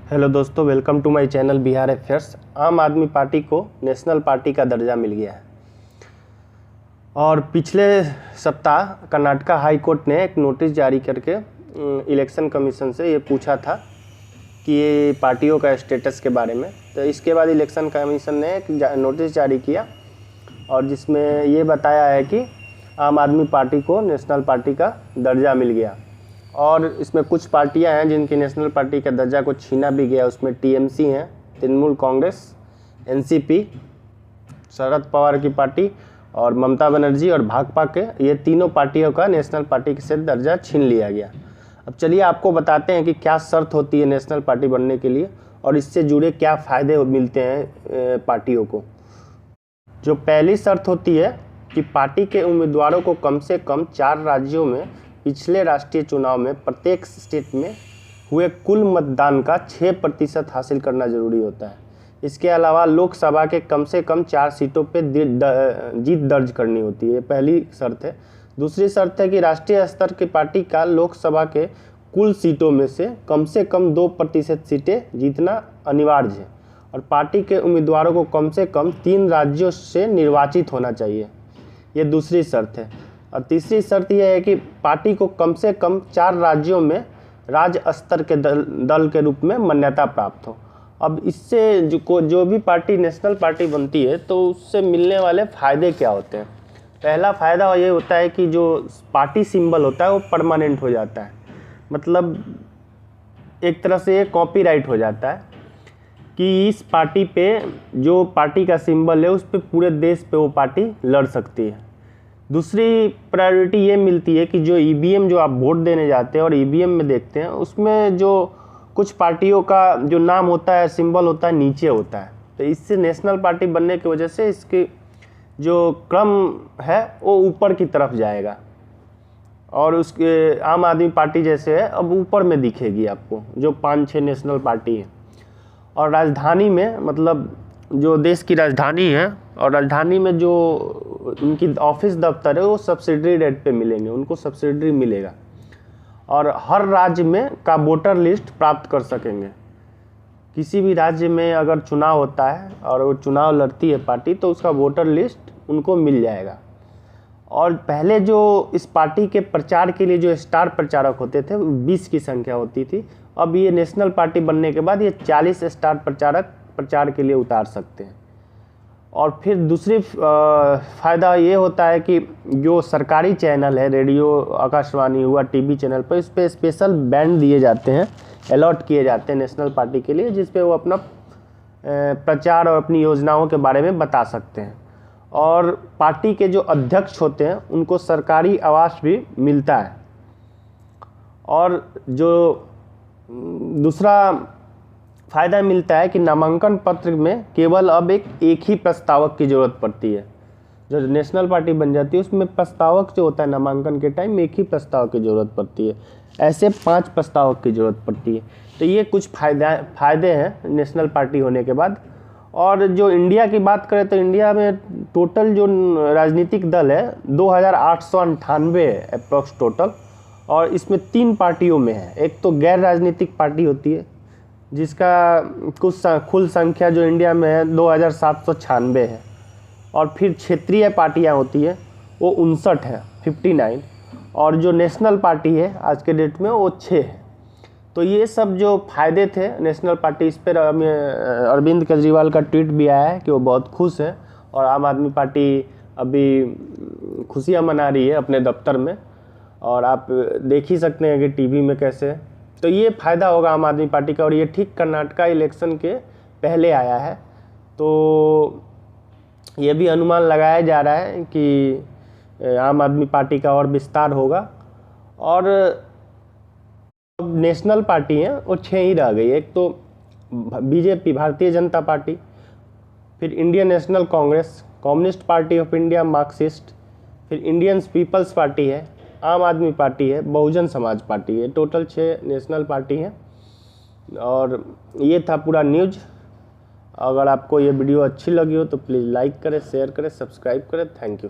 Hello दोस्तों, welcome to my channel Bihar affairs. Aam Aadmi party को national party का दर्जा मिल गया है और पिछले सप्ताह कर्नाटका हाई कोर्ट ने एक नोटिस जारी करके इलेक्शन कमीशन से ये पूछा था कि ये पार्टियों का स्टेटस के बारे में। तो इसके बाद इलेक्शन कमीशन ने एक नोटिस जारी किया और जिसमें ये बताया है कि आम आदमी पार्टी को नेशनल पार्टी का दर्जा मिल गया। और इसमें कुछ पार्टियां हैं जिनकी नेशनल पार्टी का दर्जा को छीना भी गया। उसमें टीएमसी हैं, तृणमूल कांग्रेस, एनसीपी, शरद पवार की पार्टी और ममता बनर्जी और भाकपा के, ये तीनों पार्टियों का नेशनल पार्टी से दर्जा छीन लिया गया। अब चलिए आपको बताते हैं कि क्या शर्त होती है नेशनल पार्टी बनने के लिए और इससे जुड़े क्या फ़ायदे मिलते हैं पार्टियों को। जो पहली शर्त होती है कि पार्टी के उम्मीदवारों को कम से कम 4 राज्यों में पिछले राष्ट्रीय चुनाव में प्रत्येक स्टेट में हुए कुल मतदान का 6% हासिल करना जरूरी होता है। इसके अलावा लोकसभा के कम से कम 4 सीटों पे जीत दर्ज करनी होती है, ये पहली शर्त है। दूसरी शर्त है कि राष्ट्रीय स्तर की पार्टी का लोकसभा के कुल सीटों में से कम 2% सीटें जीतना अनिवार्य है और पार्टी के उम्मीदवारों को कम से कम 3 राज्यों से निर्वाचित होना चाहिए, ये दूसरी शर्त है। और तीसरी शर्त यह है कि पार्टी को कम से कम 4 राज्यों में राज्य स्तर के दल के रूप में मान्यता प्राप्त हो। अब इससे जो भी पार्टी नेशनल पार्टी बनती है तो उससे मिलने वाले फ़ायदे क्या होते हैं। पहला फ़ायदा ये होता है कि जो पार्टी सिंबल होता है वो परमानेंट हो जाता है, मतलब एक तरह से ये कॉपीराइट हो जाता है कि इस पार्टी पे जो पार्टी का सिंबल है उस पर पूरे देश पे वो पार्टी लड़ सकती है। दूसरी प्रायोरिटी ये मिलती है कि जो ईवीएम जो आप वोट देने जाते हैं और ईवीएम में देखते हैं उसमें जो कुछ पार्टियों का जो नाम होता है, सिंबल होता है, नीचे होता है। तो इससे नेशनल पार्टी बनने की वजह से इसकी जो क्रम है वो ऊपर की तरफ जाएगा और उसके आम आदमी पार्टी जैसे है अब ऊपर में दिखेगी आपको, जो 5-6 नेशनल पार्टी है। और राजधानी में, मतलब जो देश की राजधानी है और राजधानी में जो उनकी ऑफिस दफ्तर है वो सब्सिडरी रेट पे मिलेंगे, उनको सब्सिडरी मिलेगा और हर राज्य में का वोटर लिस्ट प्राप्त कर सकेंगे। किसी भी राज्य में अगर चुनाव होता है और वो चुनाव लड़ती है पार्टी तो उसका वोटर लिस्ट उनको मिल जाएगा। और पहले जो इस पार्टी के प्रचार के लिए जो स्टार प्रचारक होते थे 20 की संख्या होती थी, अब ये नेशनल पार्टी बनने के बाद ये 40 स्टार प्रचारक प्रचार के लिए उतार सकते हैं। और फिर दूसरी फ़ायदा ये होता है कि जो सरकारी चैनल है, रेडियो, आकाशवाणी हुआ, टीवी चैनल पर, इस पर स्पेशल बैंड दिए जाते हैं, अलॉट किए जाते हैं नेशनल पार्टी के लिए, जिस पे वो अपना प्रचार और अपनी योजनाओं के बारे में बता सकते हैं। और पार्टी के जो अध्यक्ष होते हैं उनको सरकारी आवास भी मिलता है। और जो दूसरा फ़ायदा मिलता है कि नामांकन पत्र में केवल अब एक ही प्रस्तावक की ज़रूरत पड़ती है। जो नेशनल पार्टी बन जाती है उसमें प्रस्तावक जो होता है नामांकन के टाइम एक ही प्रस्तावक की ज़रूरत पड़ती है, ऐसे 5 प्रस्तावक की ज़रूरत पड़ती है। तो ये कुछ फ़ायदे हैं नेशनल पार्टी होने के बाद। और जो इंडिया की बात करें तो इंडिया में टोटल जो राजनीतिक दल है 2898 है अप्रॉक्स टोटल, और इसमें 3 पार्टियों में है। एक तो गैर राजनीतिक पार्टी होती है जिसका कुल संख्या जो इंडिया में है 2796 है, और फिर क्षेत्रीय पार्टियां होती है वो 59 है, 59, और जो नेशनल पार्टी है आज के डेट में वो 6 है। तो ये सब जो फ़ायदे थे नेशनल पार्टी, इस पर अरविंद केजरीवाल का ट्वीट भी आया है कि वो बहुत खुश हैं और आम आदमी पार्टी अभी खुशियाँ मना रही है अपने दफ्तर में, और आप देख ही सकते हैं कि टीवी में कैसे। तो ये फ़ायदा होगा आम आदमी पार्टी का, और ये ठीक कर्नाटका इलेक्शन के पहले आया है। तो ये भी अनुमान लगाया जा रहा है कि आम आदमी पार्टी का और विस्तार होगा। और अब नेशनल पार्टी हैं वो 6 ही रह गई। एक तो बीजेपी, भारतीय जनता पार्टी, फिर Indian national Congress, communist party of India Marxist, फिर इंडियन पीपल्स पार्टी है, आम आदमी पार्टी है, बहुजन समाज पार्टी है। टोटल 6 नेशनल पार्टी हैं। और ये था पूरा न्यूज़। अगर आपको ये वीडियो अच्छी लगी हो तो प्लीज़ लाइक करें, शेयर करें, सब्सक्राइब करें। Thank you.